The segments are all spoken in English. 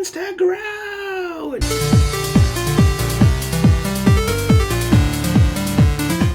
monster ground!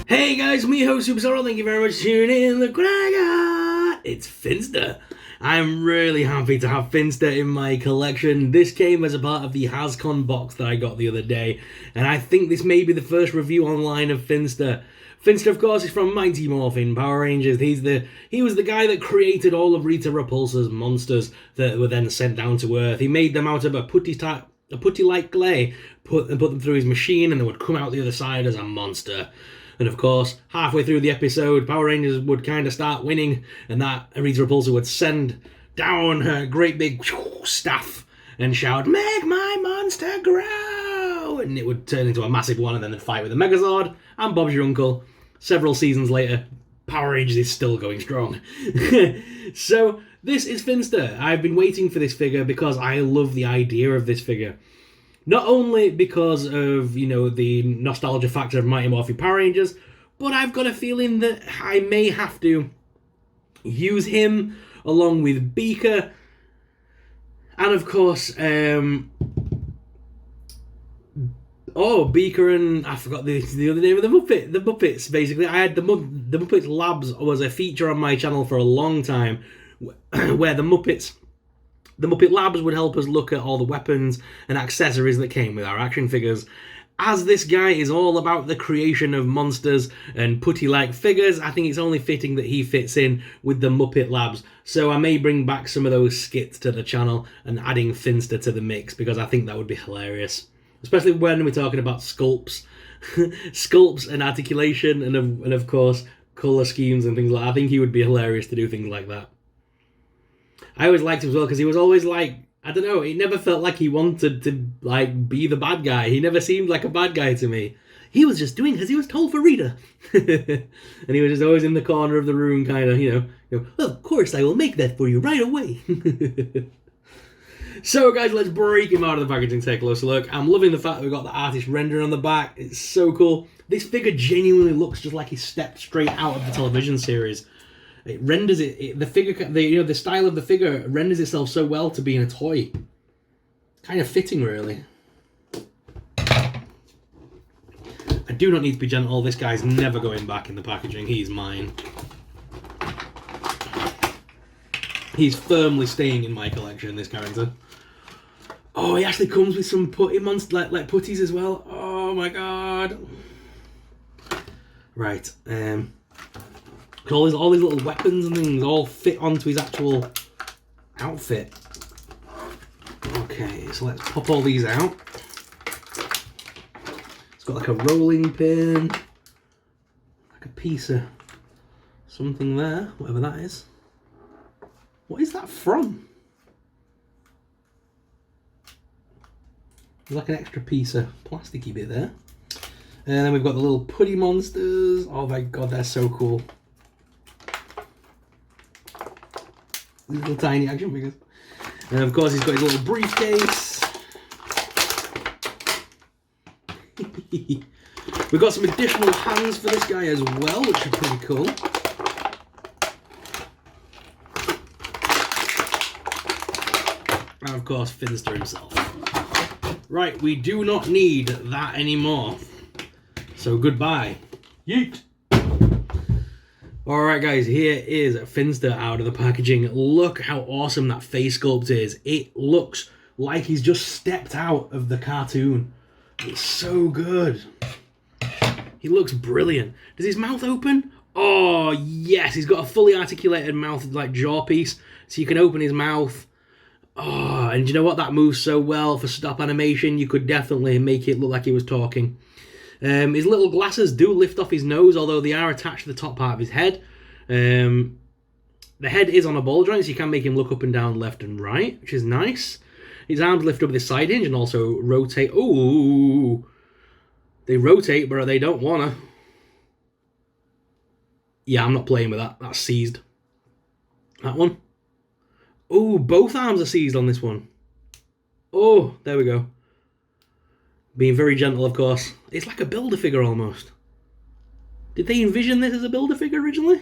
Hey guys, me host Super Sorrow, thank you very much for tuning in. Look what I got! It's Finster. I'm really happy to have Finster in my collection. This came as a part of the HasCon box that I got the other day, and I think this may be the first review online of Finster. Finster, of course, is from Mighty Morphin Power Rangers. He was the guy that created all of Rita Repulsa's monsters that were then sent down to Earth. He made them out of a putty-like clay, put them through his machine, and they would come out the other side as a monster. And of course, halfway through the episode, Power Rangers would kind of start winning, and that Rita Repulsa would send down her great big staff and shout, "Make my monster grow!" And it would turn into a massive one, and then they'd fight with a Megazord, and Bob's your uncle. Several seasons later, Power Rangers is still going strong. So, this is Finster. I've been waiting for this figure because I love the idea of this figure. Not only because of, the nostalgia factor of Mighty Morphin Power Rangers, but I've got a feeling that I may have to use him along with Beaker. And of course, Beaker and I forgot the other name of the Muppet. The Muppets, basically. I had the Muppets Labs was a feature on my channel for a long time, where the Muppet Labs would help us look at all the weapons and accessories that came with our action figures. As this guy is all about the creation of monsters and putty-like figures, I think it's only fitting that he fits in with the Muppet Labs. So I may bring back some of those skits to the channel and adding Finster to the mix, because I think that would be hilarious. Especially when we're talking about sculpts and articulation and of course colour schemes and things like that. I think he would be hilarious to do things like that. I always liked him as well because he was always like, I don't know, it never felt like he wanted to be the bad guy. He never seemed like a bad guy to me. He was just doing as he was told for Rita. And he was just always in the corner of the room kind of, well, of course I will make that for you right away. So guys, let's break him out of the packaging and take a closer look. I'm loving the fact that we've got the artist rendering on the back. It's so cool. This figure genuinely looks just like he stepped straight out of the television series. It renders the style of the figure renders itself so well to being a toy. Kind of fitting, really. I do not need to be gentle. This guy's never going back in the packaging. He's mine. He's firmly staying in my collection, this character. Oh, he actually comes with some putty monster, like putties as well. Oh my god. Right. All these little weapons and things all fit onto his actual outfit. Okay, so let's pop all these out. It's got like a rolling pin, like a piece of something there, whatever that is. What is that from? There's like an extra piece of plasticky bit there. And then we've got the little putty monsters. Oh my god, they're so cool. These little tiny action figures. And of course he's got his little briefcase. We've got some additional hands for this guy as well, which are pretty cool. And of course Finster himself. Right, we do not need that anymore. So goodbye. Yeet! Alright guys, here is Finster out of the packaging. Look how awesome that face sculpt is. It looks like he's just stepped out of the cartoon. It's so good. He looks brilliant. Does his mouth open? Oh yes, he's got a fully articulated mouth, like jaw piece, so you can open his mouth. Oh, and you know what? That moves so well for stop animation. You could definitely make it look like he was talking. His little glasses do lift off his nose, although they are attached to the top part of his head. The head is on a ball joint, so you can make him look up and down, left and right, which is nice. His arms lift up with his side hinge and also rotate. Ooh, they rotate, but they don't wanna. Yeah, I'm not playing with that. That's seized. That one. Oh, both arms are seized on this one. Oh, there we go. Being very gentle, of course. It's like a Build-A-Figure almost. Did they envision this as a Build-A-Figure originally?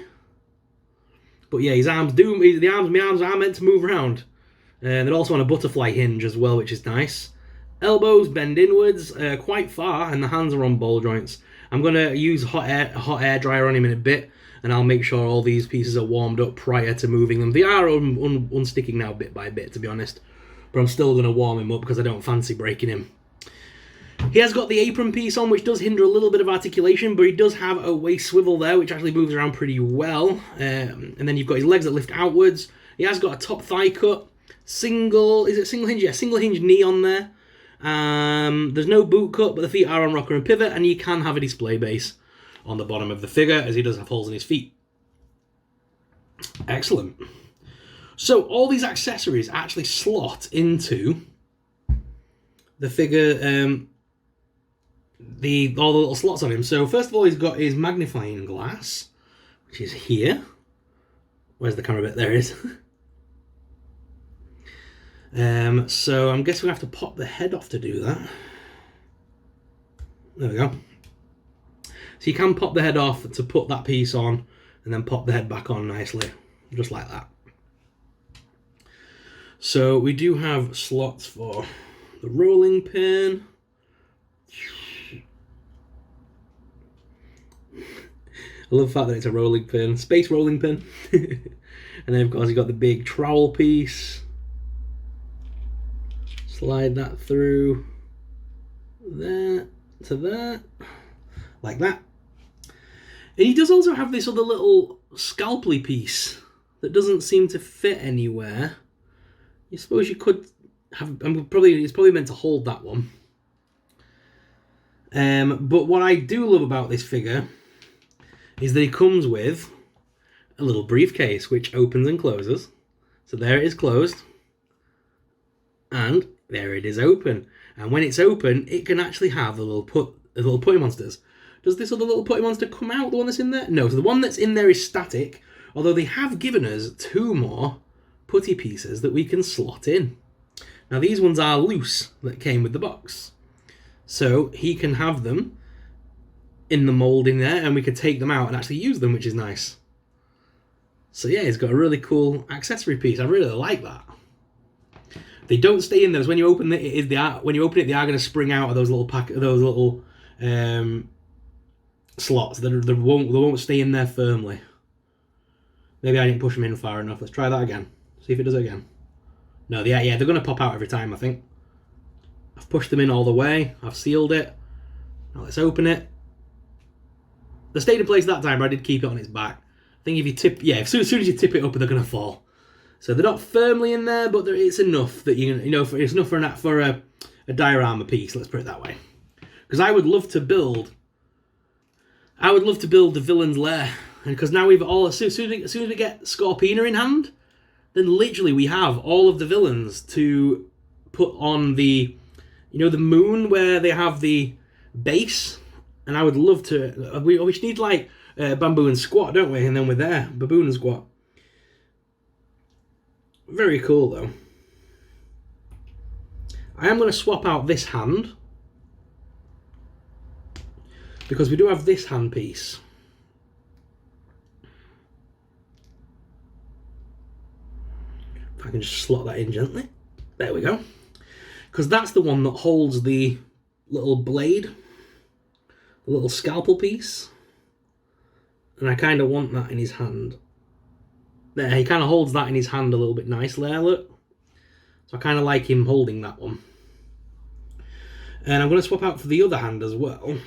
But yeah, his arms my arms are meant to move around. And they're also on a butterfly hinge as well, which is nice. Elbows bend inwards quite far, and the hands are on ball joints. I'm going to use hot air dryer on him in a bit, and I'll make sure all these pieces are warmed up prior to moving them. They are unsticking now bit by bit, to be honest. But I'm still going to warm him up because I don't fancy breaking him. He has got the apron piece on, which does hinder a little bit of articulation, but he does have a waist swivel there, which actually moves around pretty well. And then you've got his legs that lift outwards. He has got a top thigh cut. Single hinge? Yeah, single hinge knee on there. There's no boot cut, but the feet are on rocker and pivot, and you can have a display base on the bottom of the figure, as he does have holes in his feet. Excellent. So all these accessories actually slot into the figure, all the little slots on him. So first of all, he's got his magnifying glass, which is here. Where's the camera bit? There it is. So I'm guessing we have to pop the head off to do that. There we go. So you can pop the head off to put that piece on, and then pop the head back on nicely, just like that. So we do have slots for the rolling pin. I love the fact that it's a rolling pin, space rolling pin. And then of course you've got the big trowel piece. Slide that through there to there, like that. And he does also have this other little scalpely piece that doesn't seem to fit anywhere. I suppose you could have, it's probably meant to hold that one. But what I do love about this figure is that he comes with a little briefcase which opens and closes. So there it is closed, and there it is open. And when it's open, it can actually have the little putty monsters. Does this other little putty monster come out, the one that's in there? No, so the one that's in there is static, although they have given us 2 more putty pieces that we can slot in. Now these ones are loose that came with the box. So he can have them in the mould in there, and we could take them out and actually use them, which is nice. So yeah, he's got a really cool accessory piece. I really like that. They don't stay in those. When you open it, they are going to spring out of those little slots. They won't stay in there firmly. Maybe I didn't push them in far enough. Let's try that again. See if it does it again. No, they're going to pop out every time, I think. I've pushed them in all the way. I've sealed it. Now let's open it. They stayed in place that time, but I did keep it on its back. I think if you tip, as soon as you tip it up, they're going to fall. So they're not firmly in there, but it's enough that it's enough for a diorama piece. Let's put it that way. Because I would love to build the villain's lair, and because now we've all as soon as we get Scorpina in hand, then literally we have all of the villains to put on the, the moon where they have the base. And I would love to. We need like Bamboo and Squat, don't we? And then we're there, Baboon and Squat. Very cool though. I am going to swap out this hand because we do have this hand piece. If I can just slot that in gently. There we go. Because that's the one that holds the little blade, the little scalpel piece. And I kind of want that in his hand. There, he kind of holds that in his hand a little bit nicely there, look. So I kind of like him holding that one. And I'm going to swap out for the other hand as well.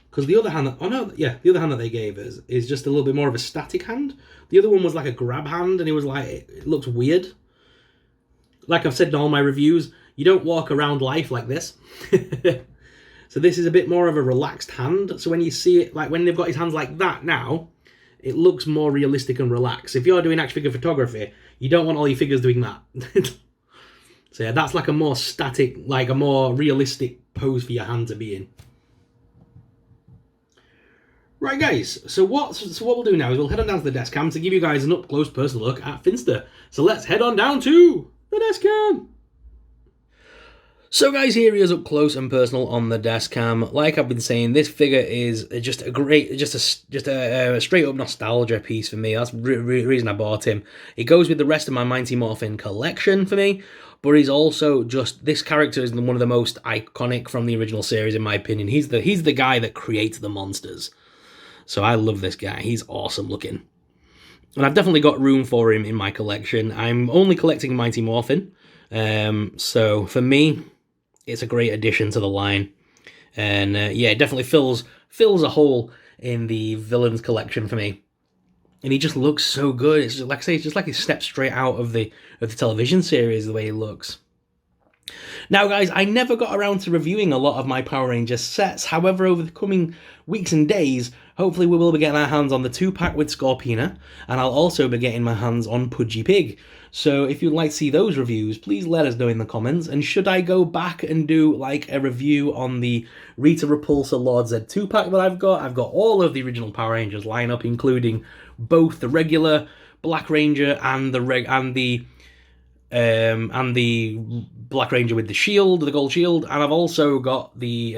Because the other hand, the other hand that they gave us is just a little bit more of a static hand. The other one was like a grab hand, and it was like, it looks weird. Like I've said in all my reviews, you don't walk around life like this. So this is a bit more of a relaxed hand. So when you see it, like when they've got his hands like that now, it looks more realistic and relaxed. If you're doing action figure photography, you don't want all your figures doing that. So yeah, that's like a more static, like a more realistic pose for your hand to be in. Right guys, so what we'll do now is we'll head on down to the desk cam to give you guys an up-close personal look at Finster. So let's head on down to the desk cam. So guys, here he is up close and personal on the desk cam. Like I've been saying, this figure is just a great, just a straight up nostalgia piece for me. That's the reason I bought him. It goes with the rest of my Mighty Morphin collection for me, but he's also just, this character is one of the most iconic from the original series in my opinion. He's the guy that creates the monsters. So I love this guy. He's awesome looking. And I've definitely got room for him in my collection. I'm only collecting Mighty Morphin. So for me, it's a great addition to the line, and yeah, it definitely fills a hole in the villains collection for me. And he just looks so good. It's just, like I say, it's just like he stepped straight out of the television series the way he looks. Now, guys, I never got around to reviewing a lot of my Power Rangers sets. However, over the coming weeks and days, hopefully we will be getting our hands on the 2-pack with Scorpina, and I'll also be getting my hands on Pudgy Pig. So if you'd like to see those reviews, please let us know in the comments. And should I go back and do like a review on the Rita Repulsa Lord Z 2-pack that I've got all of the original Power Rangers lineup, including both the regular Black Ranger and the Black Ranger with the shield, the gold shield, and I've also got the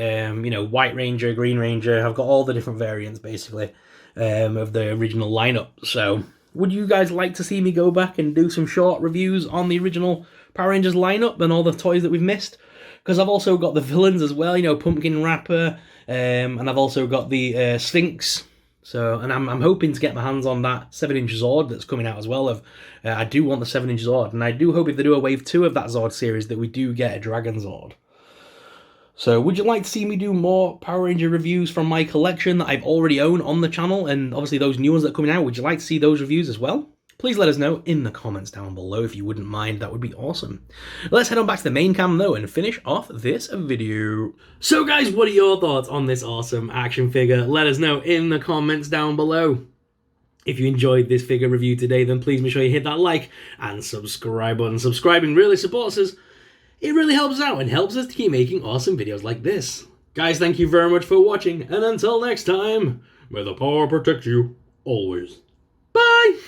White Ranger, Green Ranger. I've got all the different variants basically of the original lineup. So would you guys like to see me go back and do some short reviews on the original Power Rangers lineup and all the toys that we've missed? Because I've also got the villains as well, Pumpkin Rapper, and I've also got the Sphinx. So, and I'm hoping to get my hands on that 7-inch Zord that's coming out as well. I do want the 7-inch Zord, and I do hope if they do a Wave 2 of that Zord series that we do get a Dragon Zord. So, would you like to see me do more Power Ranger reviews from my collection that I've already owned on the channel, and obviously those new ones that are coming out? Would you like to see those reviews as well? Please let us know in the comments down below if you wouldn't mind. That would be awesome. Let's head on back to the main cam though and finish off this video. So guys, what are your thoughts on this awesome action figure? Let us know in the comments down below. If you enjoyed this figure review today, then please make sure you hit that like and subscribe button. Subscribing really supports us. It really helps us out and helps us to keep making awesome videos like this. Guys, thank you very much for watching, and until next time, may the power protect you always. Bye!